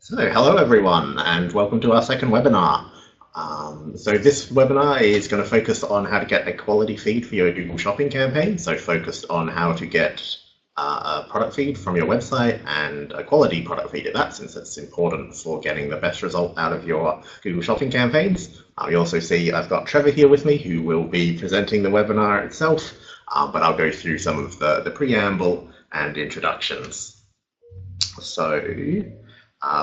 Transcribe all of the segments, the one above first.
So, hello everyone, and welcome to our second webinar. So this webinar is going to focus on how to get a quality feed for your Google Shopping campaign. So focused on how to get a product feed from your website and a quality product feed at that, since it's important for getting the best result out of your Google Shopping campaigns. You also see I've got Trevor here with me, who will be presenting the webinar itself, but I'll go through some of the preamble and introductions. So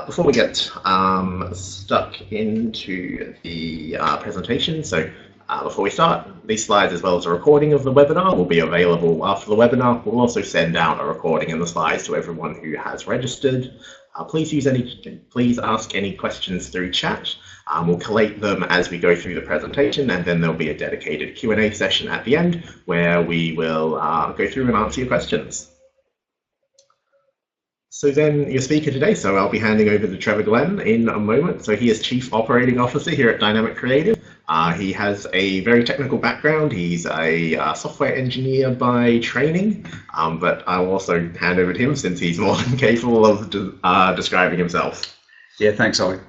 before we get stuck into the presentation, before we start, these slides as well as a recording of the webinar will be available after the webinar. We'll also send out a recording and the slides to everyone who has registered. Please ask any questions through chat. We'll collate them as we go through the presentation, and then there'll be a dedicated Q&A session at the end where we will go through and answer your questions. So then your speaker today, so I'll be handing over to Trevor Glenn in a moment. So he is Chief Operating Officer here at Dynamic Creative. He has a very technical background. He's a software engineer by training, but I'll also hand over to him since he's more than capable of describing himself. Yeah, thanks, Ollie.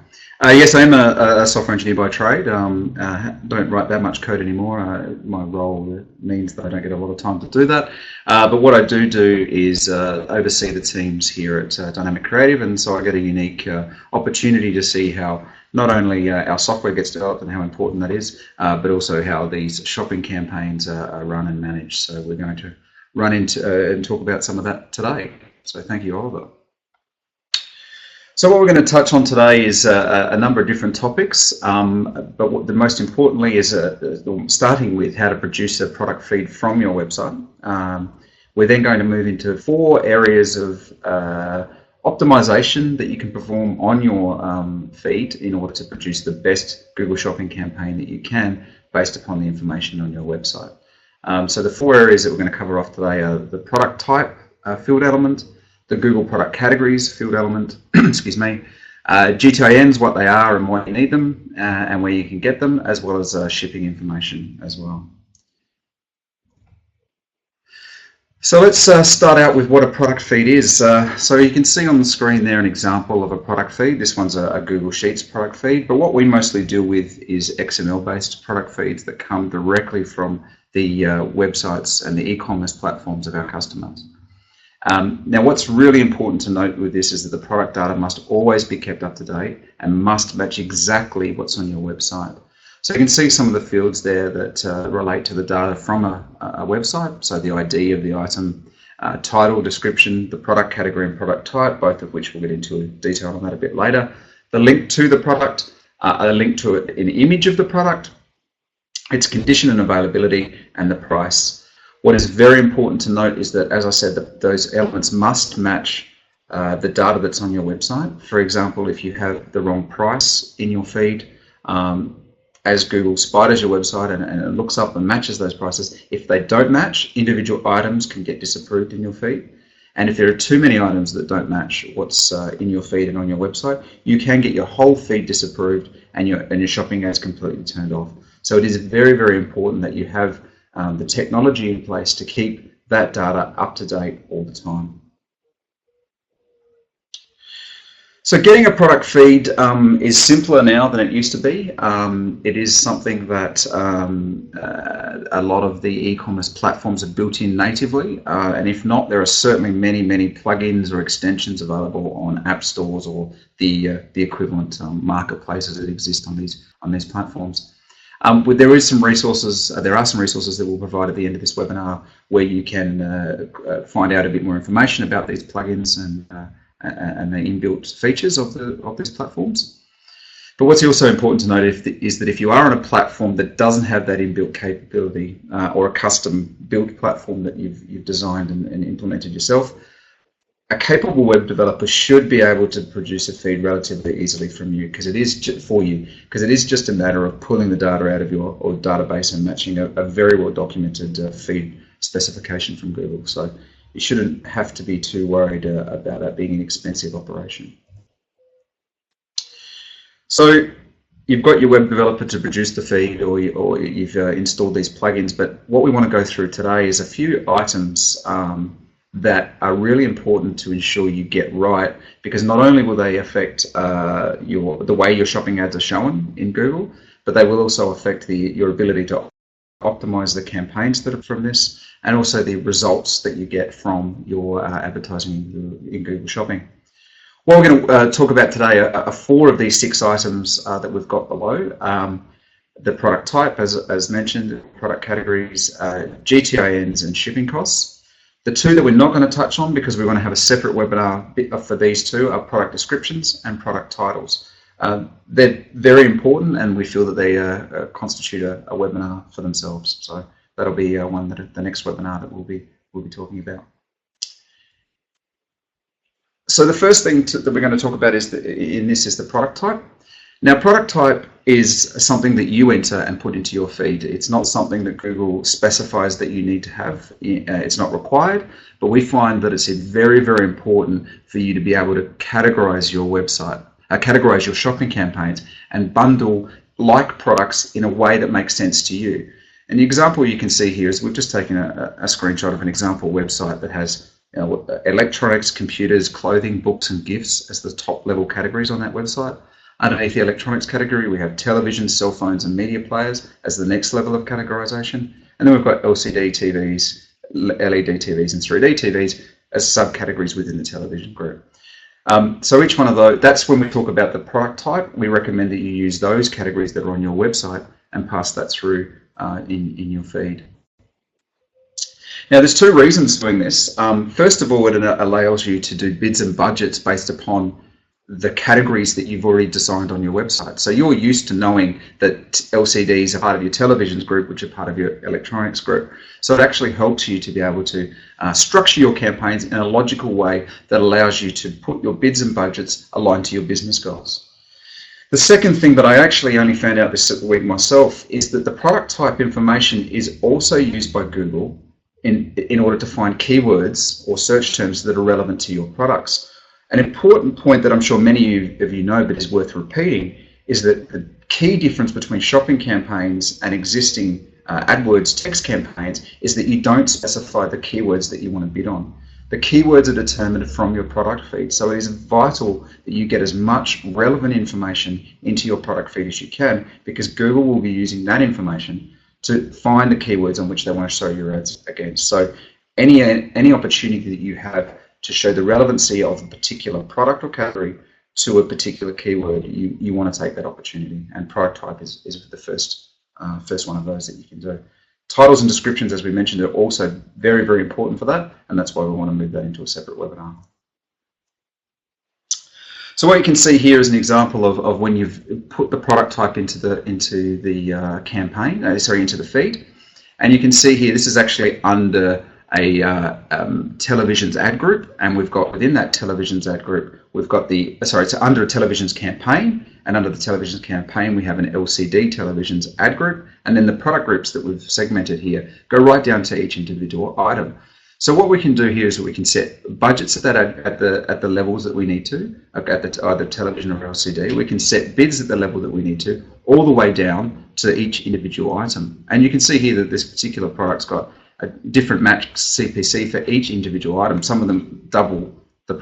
Yes, I am a software engineer by trade. Don't write that much code anymore. My role means that I don't get a lot of time to do that. But what I do is oversee the teams here at Dynamic Creative, and so I get a unique opportunity to see how not only our software gets developed and how important that is, but also how these shopping campaigns are run and managed. So we're going to run into and talk about some of that today. So thank you, Oliver. So what we're going to touch on today is a number of different topics, but what the most importantly is starting with how to produce a product feed from your website. We're then going to move into 4 areas of optimization that you can perform on your feed in order to produce the best Google Shopping campaign that you can based upon the information on your website. So the 4 areas that we're going to cover off today are the product type field element, the Google product categories field element, excuse me, GTINs, what they are and why you need them, and where you can get them, as well as shipping information as well. So let's start out with what a product feed is. So you can see on the screen there an example of a product feed. This one's a Google Sheets product feed, but what we mostly deal with is XML-based product feeds that come directly from the websites and the e-commerce platforms of our customers. Now what's really important to note with this is that the product data must always be kept up to date and must match exactly what's on your website. So you can see some of the fields there that relate to the data from a website, so the ID of the item, title, description, the product category and product type, both of which we'll get into detail on that a bit later, the link to the product, a link to an image of the product, its condition and availability, and the price. What is very important to note is that, as I said, that those elements must match the data that's on your website. For example, if you have the wrong price in your feed, as Google spiders your website and it looks up and matches those prices, if they don't match, individual items can get disapproved in your feed. And if there are too many items that don't match what's in your feed and on your website, you can get your whole feed disapproved and your shopping ads completely turned off. So it is very, very important that you have the technology in place to keep that data up to date all the time. So getting a product feed is simpler now than it used to be. It is something that a lot of the e-commerce platforms are built in natively, and if not, there are certainly many, many plugins or extensions available on app stores or the equivalent marketplaces that exist on these platforms. There are some resources that we'll provide at the end of this webinar where you can find out a bit more information about these plugins and the inbuilt features of these platforms. But what's also important to note is that if you are on a platform that doesn't have that inbuilt capability or a custom built platform that you've designed and implemented yourself, a capable web developer should be able to produce a feed relatively easily from you, because it is just a matter of pulling the data out of your database and matching a very well documented feed specification from Google. So you shouldn't have to be too worried about that being an expensive operation. So you've got your web developer to produce the feed, or you've installed these plugins, but what we want to go through today is a few items that are really important to ensure you get right, because not only will they affect the way your shopping ads are shown in Google, but they will also affect your ability to optimize the campaigns that are from this, and also the results that you get from your advertising in Google Shopping. What we're going to talk about today are 4 of these 6 items that we've got below. The product type, as mentioned, product categories, GTINs and shipping costs. The 2 that we're not going to touch on, because we want to have a separate webinar for these 2, are product descriptions and product titles. They're very important, and we feel that they constitute a webinar for themselves. So that'll be one that the next webinar that we'll be talking about. So the first thing that we're going to talk about is the product type. Now, product type is something that you enter and put into your feed. It's not something that Google specifies that you need to have. It's not required, but we find that it's very, very important for you to be able to categorize your website, categorize your shopping campaigns, and bundle like products in a way that makes sense to you. And the example you can see here is we've just taken a screenshot of an example website that has electronics, computers, clothing, books, and gifts as the top level categories on that website. Underneath the electronics category, we have televisions, cell phones, and media players as the next level of categorization. And then we've got LCD TVs, LED TVs, and 3D TVs as subcategories within the television group. So each one of those, that's when we talk about the product type. We recommend that you use those categories that are on your website and pass that through in your feed. Now, there's 2 reasons for doing this. First of all, it allows you to do bids and budgets based upon the categories that you've already designed on your website. So you're used to knowing that LCDs are part of your televisions group, which are part of your electronics group. So it actually helps you to be able to structure your campaigns in a logical way that allows you to put your bids and budgets aligned to your business goals. The second thing that I actually only found out this week myself is that the product type information is also used by Google in order to find keywords or search terms that are relevant to your products. An important point that I'm sure many of you know, but is worth repeating, is that the key difference between shopping campaigns and existing AdWords text campaigns is that you don't specify the keywords that you want to bid on. The keywords are determined from your product feed, so it is vital that you get as much relevant information into your product feed as you can, because Google will be using that information to find the keywords on which they want to show your ads against. So any opportunity that you have to show the relevancy of a particular product or category to a particular keyword, you want to take that opportunity, and product type is the first one of those that you can do. Titles and descriptions, as we mentioned, are also very, very important for that, and that's why we want to move that into a separate webinar. So what you can see here is an example of when you've put the product type into the campaign, into the feed, and you can see here this is actually under a televisions ad group, and we've got within that televisions ad group, we've got it's under a televisions campaign, and under the televisions campaign we have an LCD televisions ad group, and then the product groups that we've segmented here go right down to each individual item. So what we can do here is that we can set budgets at the levels that we need to, at either television or LCD. We can set bids at the level that we need to, all the way down to each individual item. And you can see here that this particular product's got a different match CPC for each individual item. Some of them double the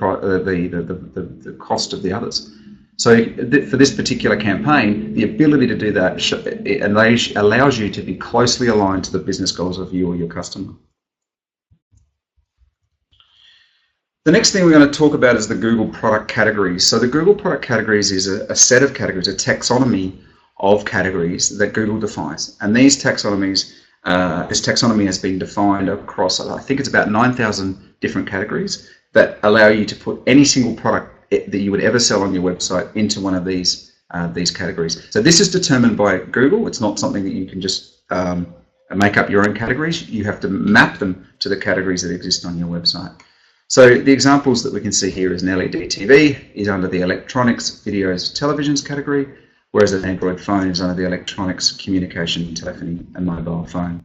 cost of the others. So for this particular campaign, the ability to do that allows you to be closely aligned to the business goals of you or your customer. The next thing we're going to talk about is the Google product categories. So the Google product categories is a set of categories, a taxonomy of categories that Google defines. And these taxonomies, this taxonomy has been defined across, I think it's about 9,000 different categories that allow you to put any single product that you would ever sell on your website into one of these categories. So this is determined by Google. It's not something that you can just make up your own categories. You have to map them to the categories that exist on your website. So the examples that we can see here is an LED TV is under the electronics, videos, televisions category, whereas an Android phone is under the electronics, communication, telephony, and mobile phone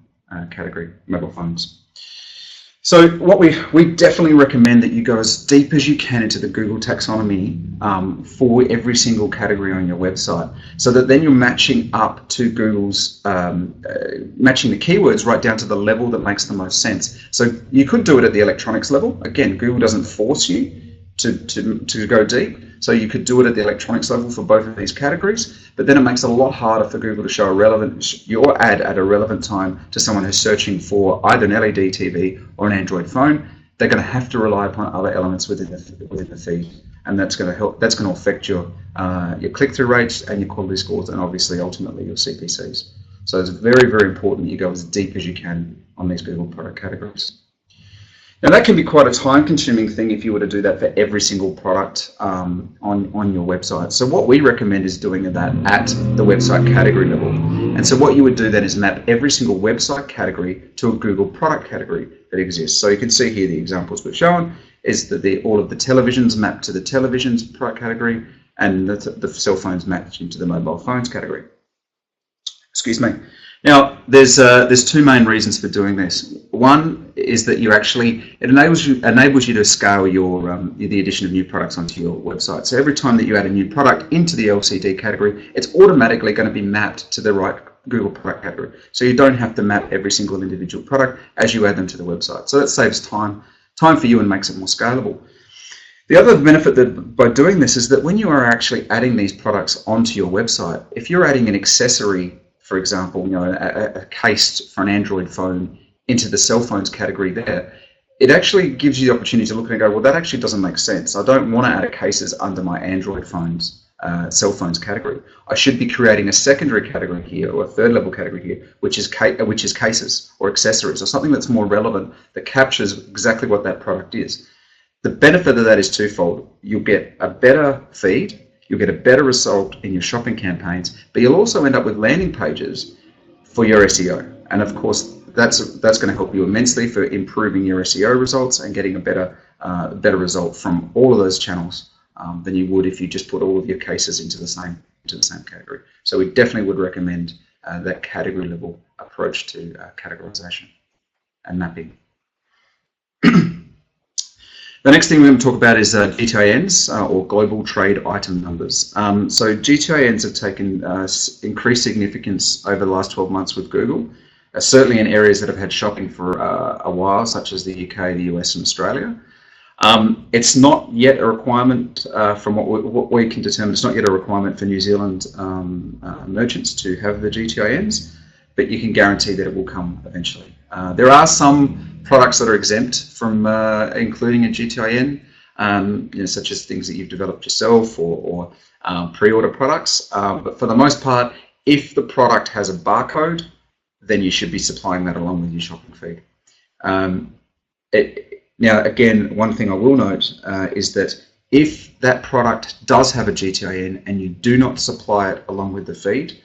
category, mobile phones. So what we definitely recommend that you go as deep as you can into the Google taxonomy for every single category on your website, so that then you're matching up to Google's, matching the keywords right down to the level that makes the most sense. So you could do it at the electronics level. Again, Google doesn't force you to go deep. So you could do it at the electronics level for both of these categories, but then it makes it a lot harder for Google to show your ad at a relevant time to someone who's searching for either an LED TV or an Android phone. They're going to have to rely upon other elements within the feed, and that's going to affect your click-through rates and your quality scores, and obviously ultimately your CPCs. So it's very, very important that you go as deep as you can on these Google product categories. Now that can be quite a time-consuming thing if you were to do that for every single product on your website. So what we recommend is doing that at the website category level. And so what you would do then is map every single website category to a Google product category that exists. So you can see here the examples we've shown is that all of the televisions map to the televisions product category, and the cell phones match into the mobile phones category. Excuse me. Now, there's two main reasons for doing this. One is that it enables you to scale the addition of new products onto your website. So every time that you add a new product into the LCD category, it's automatically going to be mapped to the right Google product category. So you don't have to map every single individual product as you add them to the website. So that saves time for you and makes it more scalable. The other benefit by doing this is that when you are actually adding these products onto your website, if you're adding an accessory, for example, a case for an Android phone into the cell phones category there, it actually gives you the opportunity to look at it and go, well, that actually doesn't make sense. I don't want to add a cases under my Android phones, cell phones category. I should be creating a secondary category here, or a third level category here, which is cases or accessories, or something that's more relevant, that captures exactly what that product is. The benefit of that is twofold. You'll get a better feed, you'll get a better result in your shopping campaigns, but you'll also end up with landing pages for your SEO. And of course, that's going to help you immensely for improving your SEO results and getting a better result from all of those channels than you would if you just put all of your cases into the same category. So we definitely would recommend that category level approach to categorization and mapping. The next thing we're going to talk about is GTINs, or Global Trade Item Numbers. So GTINs have taken increased significance over the last 12 months with Google, certainly in areas that have had shopping for a while, such as the UK, the US and Australia. It's not yet a requirement from what we can determine. It's not yet a requirement for New Zealand merchants to have the GTINs, but you can guarantee that it will come eventually. There are some products that are exempt from including a GTIN, such as things that you've developed yourself or pre-order products. But for the most part, if the product has a barcode, then you should be supplying that along with your shopping feed. Now, again, one thing I will note is that if that product does have a GTIN and you do not supply it along with the feed,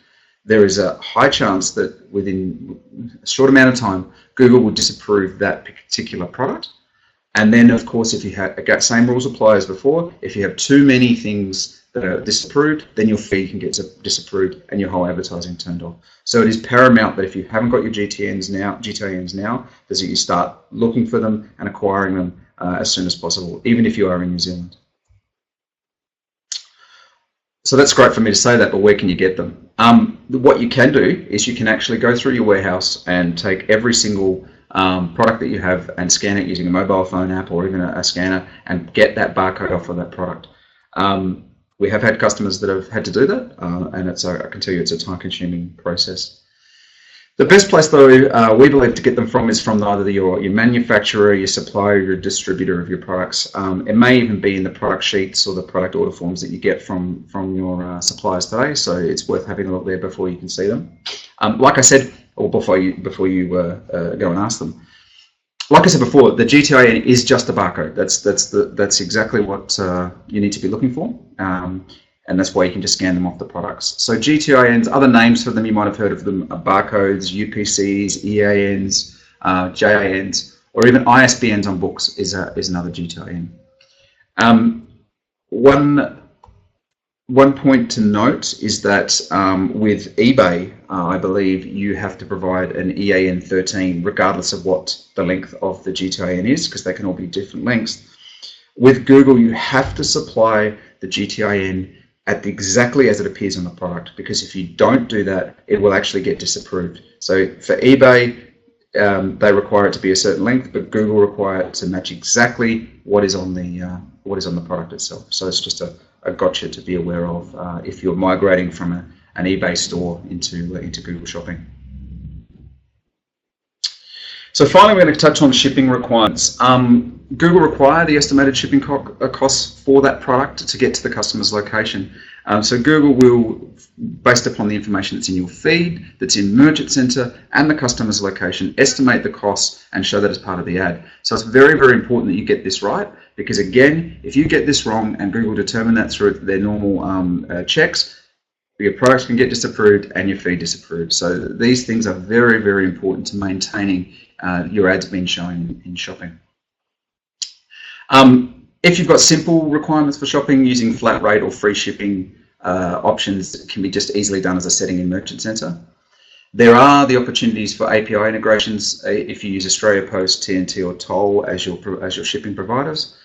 there is a high chance that within a short amount of time, Google will disapprove that particular product. And then, of course, if you have, again, same rules apply as before, if you have too many things that are disapproved, then your feed can get disapproved and your whole advertising turned off. So it is paramount that if you haven't got your GTINs now, that you start looking for them and acquiring them as soon as possible, even if you are in New Zealand. So that's great for me to say that, but where can you get them? What you can do is you can actually go through your warehouse and take every single product that you have and scan it using a mobile phone app or even a scanner and get that barcode off of that product. We have had customers that have had to do that, and I can tell you it's a time-consuming process. The best place, though, we believe to get them from is from either your manufacturer, your supplier, your distributor of your products. It may even be in the product sheets or the product order forms that you get from your suppliers today. So it's worth having a look there before you can see them. Like I said, or before you go and ask them. Like I said before, the GTIN is just a barcode. That's exactly what you need to be looking for. And that's why you can just scan them off the products. So GTINs, other names for them, you might have heard of them, are barcodes, UPCs, EANs, JINs, or even ISBNs on books is another GTIN. One One point to note is that with eBay, I believe you have to provide an EAN 13 regardless of what the length of the GTIN is, because they can all be different lengths. With Google, you have to supply the GTIN exactly as it appears on the product, because if you don't do that, it will actually get disapproved. So for eBay, they require it to be a certain length, but Google require it to match exactly what is on the product itself. So it's just a gotcha to be aware of if you're migrating from an eBay store into Google Shopping. So finally, we're going to touch on shipping requirements. Google require the estimated shipping costs for that product to get to the customer's location. So Google will, based upon the information that's in your feed, that's in Merchant Center, and the customer's location, estimate the costs and show that as part of the ad. So it's very, very important that you get this right, because again, if you get this wrong and Google determine that through their normal checks, your products can get disapproved and your feed disapproved. So these things are very, very important to maintaining your ads being shown in shopping. If you've got simple requirements for shopping using flat rate or free shipping options, it can be just easily done as a setting in Merchant Center. There are the opportunities for API integrations if you use Australia Post, TNT or Toll as your shipping providers.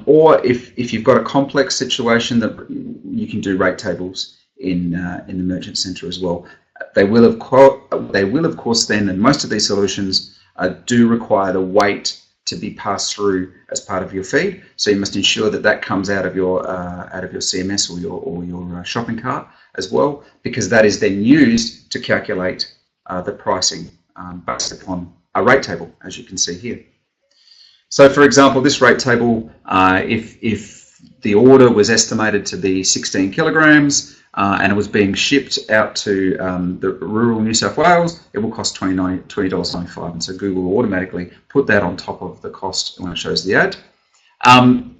Or if you've got a complex situation, that you can do rate tables in the Merchant Center as well. They will of course then, and most of these solutions do require the weight to be passed through as part of your feed. So you must ensure that that comes out of your CMS or your shopping cart as well, because that is then used to calculate the pricing based upon a rate table, as you can see here. So for example, this rate table, if the order was estimated to be 16 kilograms and it was being shipped out to the rural New South Wales, it will cost $20.95, and so Google will automatically put that on top of the cost when it shows the ad.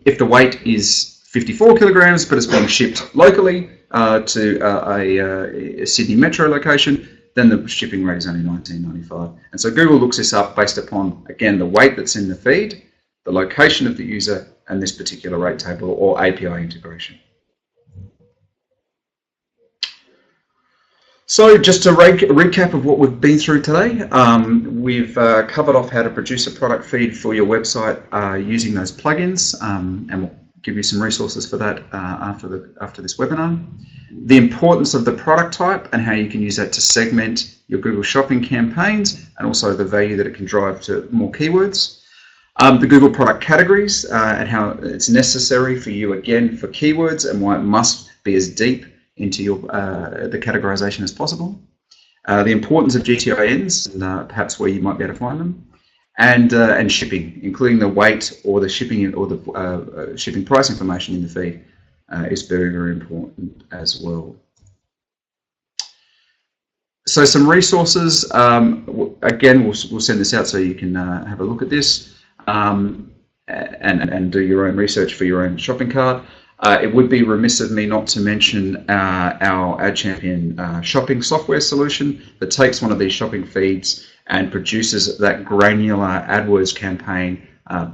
If the weight is 54 kilograms but it's being shipped locally to a Sydney metro location, then the shipping rate is only $19.95. And so Google looks this up based upon, again, the weight that's in the feed, the location of the user, and this particular rate table or API integration. So just a recap of what we've been through today, we've covered off how to produce a product feed for your website using those plugins, and we'll give you some resources for that after this webinar. The importance of the product type and how you can use that to segment your Google Shopping campaigns, and also the value that it can drive to more keywords. The Google product categories and how it's necessary for you, again, for keywords, and why it must be as deep into your the categorization as possible. The importance of GTINs and perhaps where you might be able to find them, and shipping, including the weight or the shipping or the shipping price information in the feed is very, very important as well. So some resources, again, we'll send this out so you can have a look at this and do your own research for your own shopping cart. It would be remiss of me not to mention our AdChampion shopping software solution that takes one of these shopping feeds and produces that granular AdWords campaign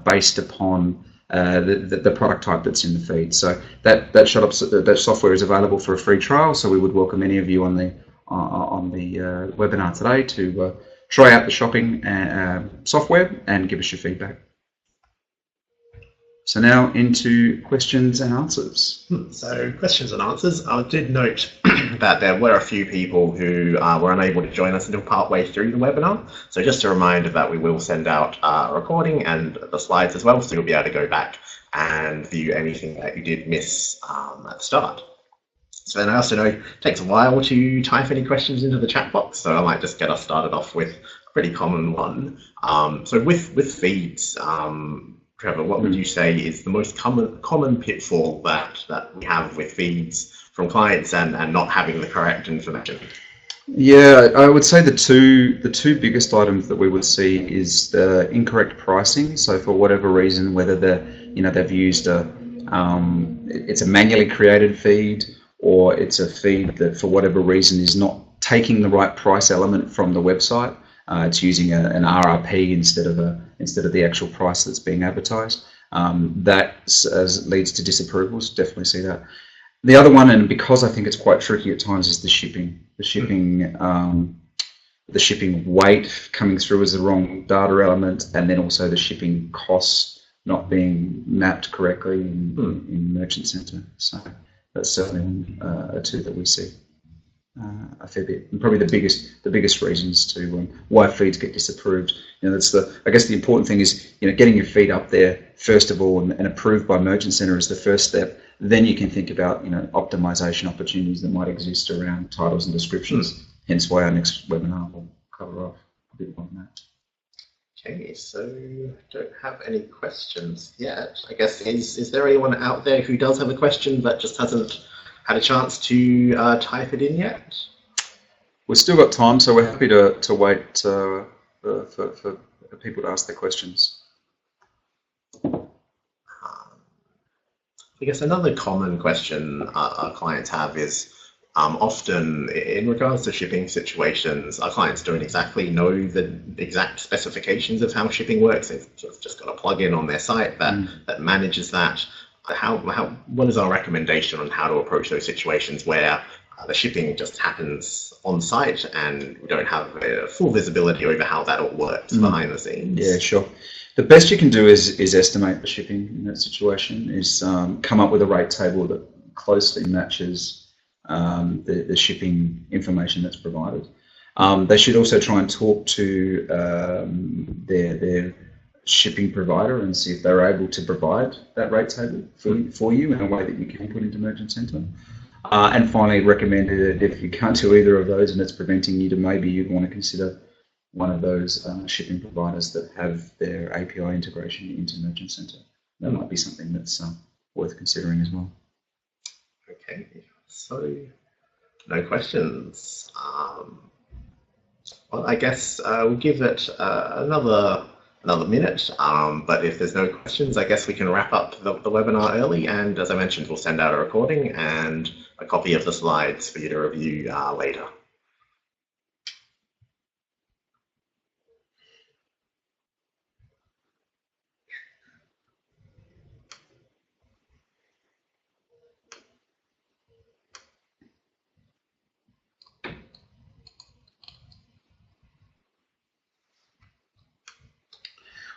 based upon the product type that's in the feed. So that software is available for a free trial. So we would welcome any of you on the webinar today to try out the shopping software and give us your feedback. So now into questions and answers. So questions and answers. I did note that there were a few people who were unable to join us until partway through the webinar. So just a reminder that we will send out a recording and the slides as well, so you'll be able to go back and view anything that you did miss at the start. So then I also know it takes a while to type any questions into the chat box, so I might just get us started off with a pretty common one. So with feeds, Trevor, what would you say is the most common pitfall that we have with feeds from clients and not having the correct information? Yeah, I would say the two biggest items that we would see is the incorrect pricing. So for whatever reason, whether they've used it's a manually created feed, or it's a feed that for whatever reason is not taking the right price element from the website. It's using an RRP instead of the actual price that's being advertised. That leads to disapprovals. Definitely see that. The other one, and because I think it's quite tricky at times, is the shipping. The shipping weight coming through as the wrong data element, and then also the shipping costs not being mapped correctly in Merchant Center. So that's certainly two that we see a fair bit, and probably the biggest reasons to why feeds get disapproved. That's I guess the important thing is getting your feed up there first of all and approved by Merchant Center is the first step. Then you can think about optimization opportunities that might exist around titles and descriptions. Hence why our next webinar will cover off a bit more on that. Okay, so don't have any questions yet. I guess is there anyone out there who does have a question but just hasn't had a chance to type it in yet? We've still got time, so we're happy to wait for people to ask their questions. I guess another common question our clients have is often in regards to shipping situations, our clients don't exactly know the exact specifications of how shipping works. They've just got a plugin on their site that manages that. What is our recommendation on how to approach those situations where the shipping just happens on site and we don't have full visibility over how that all works behind the scenes? Yeah, sure. The best you can do is estimate the shipping in that situation, is come up with a rate table that closely matches the shipping information that's provided. They should also try and talk to their shipping provider and see if they're able to provide that rate table for you in a way that you can put into Merchant Center. And finally, recommend that if you can't do either of those and it's preventing you, maybe you'd want to consider one of those shipping providers that have their API integration into Merchant Center. That might be something that's worth considering as well. Okay, so no questions. Well, I guess we'll give it another minute, but if there's no questions, I guess we can wrap up the webinar early, and as I mentioned, we'll send out a recording and a copy of the slides for you to review later.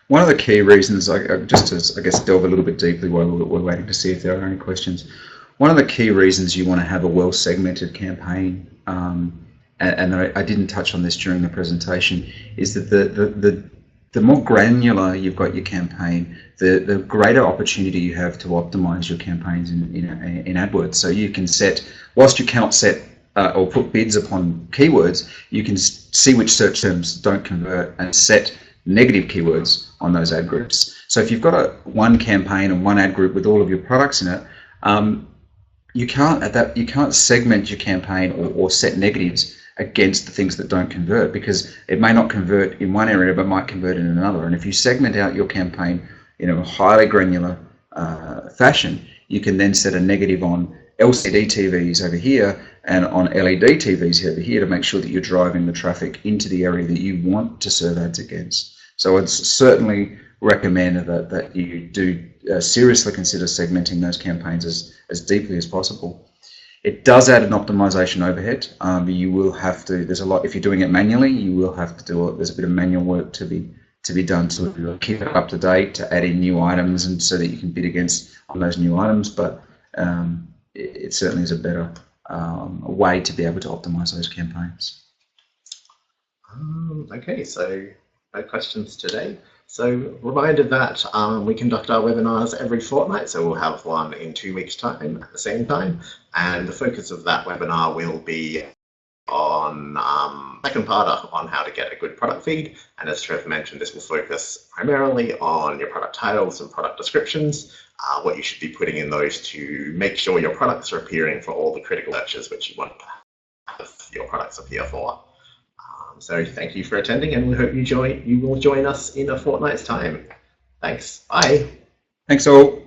One of the key reasons, just to, I guess, delve a little bit deeply while we're waiting to see if there are any questions, one of the key reasons you want to have a well-segmented campaign, and I didn't touch on this during the presentation, is that the more granular you've got your campaign, the greater opportunity you have to optimize your campaigns in AdWords. So you can set, whilst you cannot set or put bids upon keywords, you can see which search terms don't convert and set negative keywords on those ad groups. So if you've got one campaign and one ad group with all of your products in it, you can't segment your campaign or set negatives against the things that don't convert, because it may not convert in one area but might convert in another. And if you segment out your campaign in a highly granular fashion, you can then set a negative on LCD TVs over here and on LED TVs over here to make sure that you're driving the traffic into the area that you want to serve ads against. So I'd certainly recommend that you do seriously consider segmenting those campaigns as deeply as possible. It does add an optimization overhead. You will have to, there's a lot, if you're doing it manually, you will have to do it. There's a bit of manual work to be done to keep it up to date, to add in new items, and so that you can bid against on those new items. But it certainly is a better way to be able to optimize those campaigns. Okay, so no questions today. So reminder that we conduct our webinars every fortnight, so we'll have one in 2 weeks' time at the same time, and the focus of that webinar will be on second part on how to get a good product feed. And as Trev mentioned, this will focus primarily on your product titles and product descriptions, what you should be putting in those to make sure your products are appearing for all the critical searches which you want to have your products appear for. So thank you for attending, and we hope you will join us in a fortnight's time. Thanks. Bye. Thanks all.